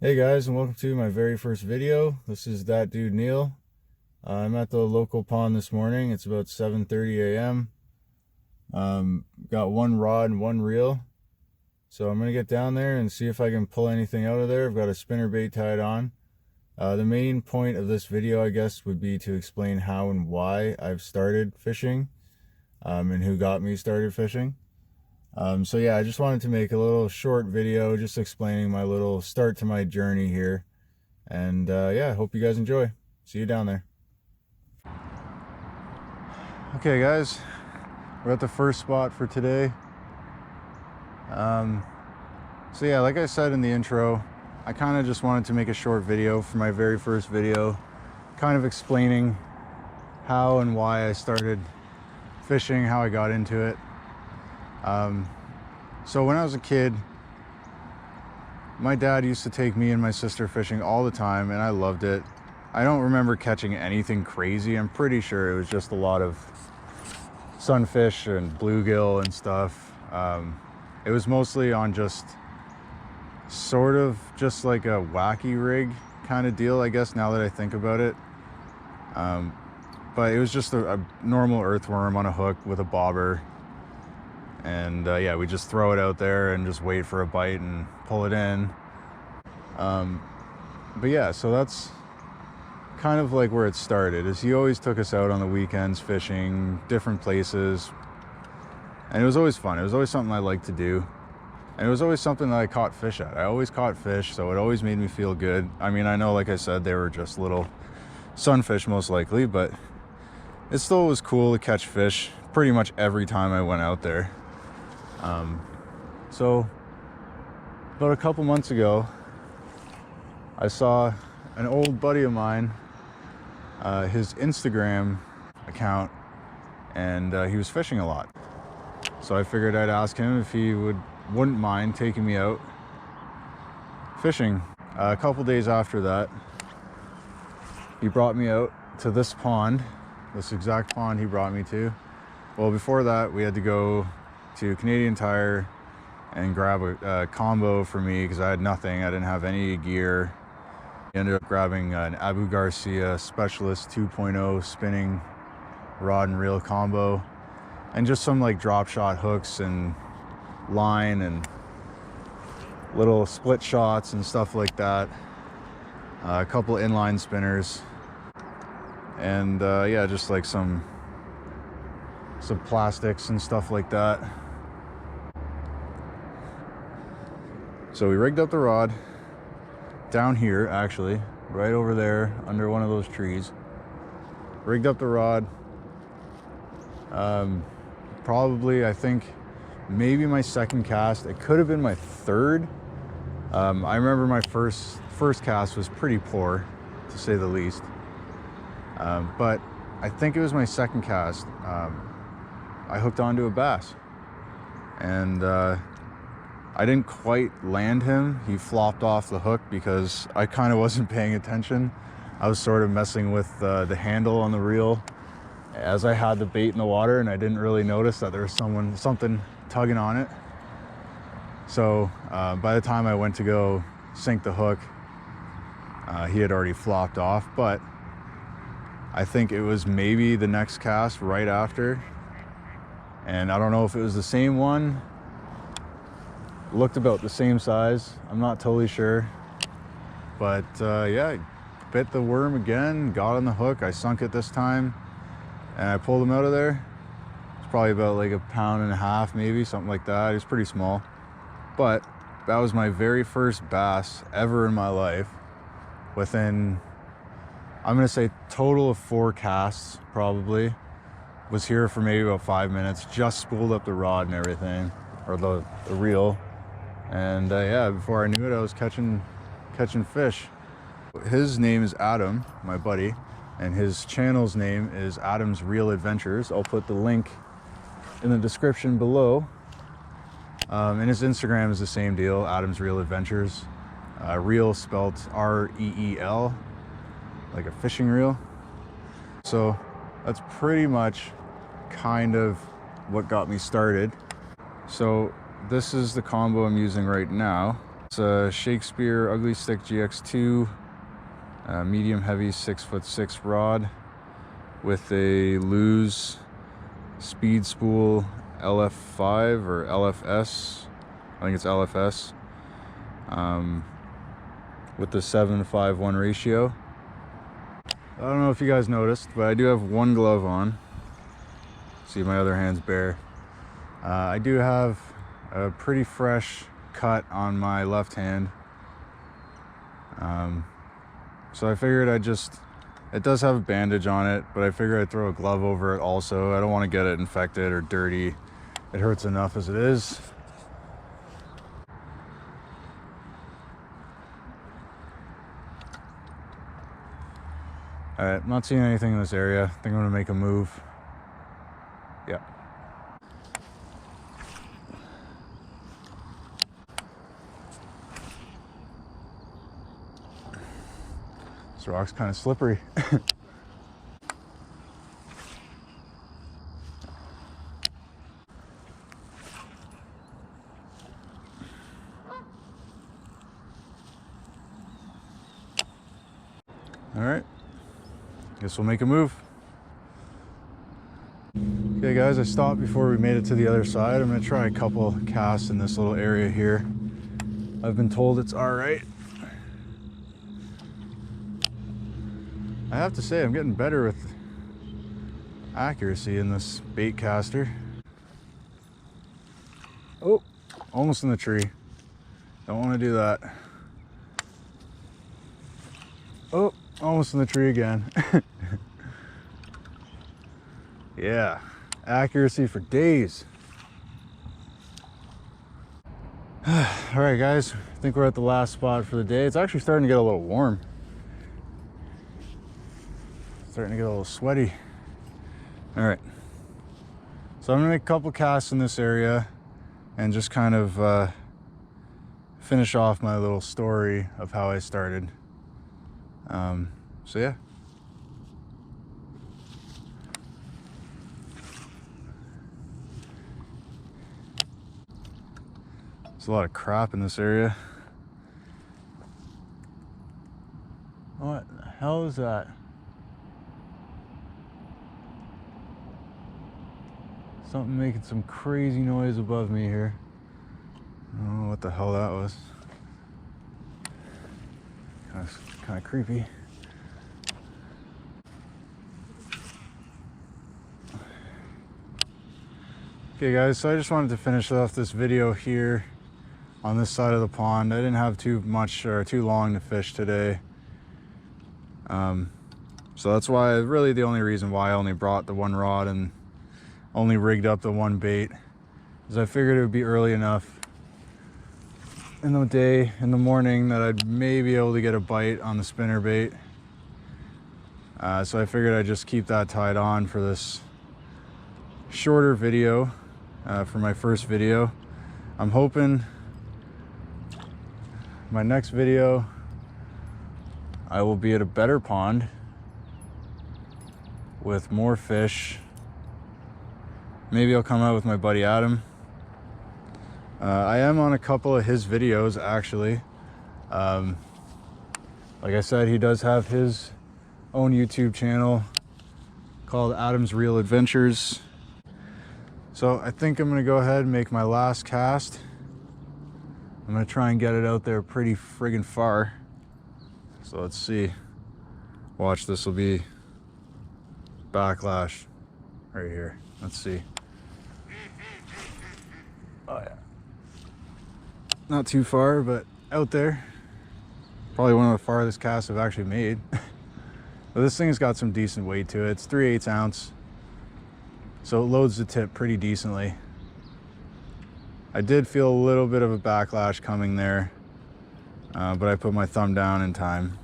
Hey guys, and welcome to my very first video. This is that dude Neal. I'm at the local pond this morning. It's about 7:30 a.m. Got one rod and one reel. So I'm gonna get down there and see if I can pull anything out of there. I've got a spinner bait tied on. The main point of this video, I guess, would be to explain how and why I've started fishing, and who got me started fishing. So yeah, I just wanted to make a little short video just explaining my little start to my journey here. And yeah, I hope you guys enjoy. See you down there. Okay guys, we're at the first spot for today. So yeah, like I said in the intro, I kind of just wanted to make a short video for my very first video, kind of explaining how and why I started fishing, how I got into it. So when I was a kid, my dad used to take me and my sister fishing all the time, and I loved it. I don't remember catching anything crazy. I'm pretty sure it was just a lot of sunfish and bluegill and stuff. It was mostly on just sort of just like a wacky rig kind of deal, I guess, now that I think about it. But it was just a normal earthworm on a hook with a bobber. And yeah, we just throw it out there and just wait for a bite and pull it in. But yeah, so that's kind of like where it started, is he always took us out on the weekends fishing different places, and it was always fun. It was always something I liked to do, and it was always something that I caught fish at. I always caught fish, so it always made me feel good. I mean, I know, like I said, they were just little sunfish most likely, but it still was cool to catch fish pretty much every time I went out there. So about a couple months ago, I saw an old buddy of mine, his Instagram account, and he was fishing a lot. So I figured I'd ask him if he wouldn't mind taking me out fishing. A couple days after that, he brought me out to this pond, this exact pond he brought me to. Well, before that, we had to go to Canadian Tire and grab a combo for me because I had nothing. I didn't have any gear. I ended up grabbing an Abu Garcia Specialist 2.0 spinning rod and reel combo, and just some like drop shot hooks and line and little split shots and stuff like that. A couple inline spinners, and yeah, just like some plastics and stuff like that. So we rigged up the rod down here, actually, right over there under one of those trees. Rigged up the rod. Probably, I think, maybe my second cast. It could have been my third. I remember my first cast was pretty poor, to say the least. But I think it was my second cast. I hooked onto a bass, and I didn't quite land him. He flopped off the hook because I kind of wasn't paying attention. I was sort of messing with the handle on the reel as I had the bait in the water, and I didn't really notice that there was something tugging on it. So by the time I went to go sink the hook, he had already flopped off. But I think it was maybe the next cast right after, and I don't know if it was the same one. Looked about the same size. I'm not totally sure, but yeah, I bit the worm again, got on the hook. I sunk it this time, and I pulled him out of there. It's probably about like 1.5 pounds, maybe something like that. He was pretty small, but that was my very first bass ever in my life. Within, I'm gonna say, total of 4 casts, probably. Was here for maybe about 5 minutes. Just spooled up the rod and everything, or the reel. And yeah, before I knew it, I was catching fish. His name is Adam, my buddy, and his channel's name is Adam's Reel Adventures. I'll put the link in the description below. And his Instagram is the same deal, Adam's Reel Adventures. Reel spelled R-E-E-L, like a fishing reel. So that's pretty much kind of what got me started. So this is the combo I'm using right now. It's a Shakespeare Ugly Stick GX2 medium heavy 6'6" rod with a Lew's speed spool LF5 or LFS. I think it's LFS. With the 7:5:1 ratio. I don't know if you guys noticed, but I do have one glove on. See, my other hand's bare. I do have a pretty fresh cut on my left hand. So I figured it does have a bandage on it, but I figured I'd throw a glove over it also. I don't want to get it infected or dirty. It hurts enough as it is. All right, I'm not seeing anything in this area. I think I'm gonna make a move. Yeah. This rock's kind of slippery. All right, guess we'll make a move. Okay guys, I stopped before we made it to the other side. I'm gonna try a couple casts in this little area here. I've been told it's all right. I have to say, I'm getting better with accuracy in this bait caster. Oh, almost in the tree. Don't want to do that. Oh, almost in the tree again. Yeah, accuracy for days. All right guys, I think we're at the last spot for the day. It's actually starting to get a little warm. Starting to get a little sweaty. All right, so I'm gonna make a couple casts in this area and just kind of finish off my little story of how I started. So yeah. There's a lot of crap in this area. What the hell is that? Something making some crazy noise above me here. I don't know what the hell that was. Kind of creepy. Okay guys, so I just wanted to finish off this video here on this side of the pond. I didn't have too much or too long to fish today. So that's why, really the only reason why I only brought the one rod and only rigged up the one bait is I figured it would be early enough in the day, in the morning, that I'd maybe be able to get a bite on the spinner bait. So I figured I'd just keep that tied on for this shorter video, for my first video. I'm hoping my next video I will be at a better pond with more fish. Maybe I'll come out with my buddy Adam. I am on a couple of his videos actually. Like I said, he does have his own YouTube channel called Adam's Real Adventures. So I think I'm gonna go ahead and make my last cast. I'm gonna try and get it out there pretty friggin' far. So let's see. Watch, this will be backlash right here. Let's see. Oh yeah. Not too far, but out there. Probably one of the farthest casts I've actually made. But this thing's got some decent weight to it. It's 3/8 ounce. So it loads the tip pretty decently. I did feel a little bit of a backlash coming there, but I put my thumb down in time.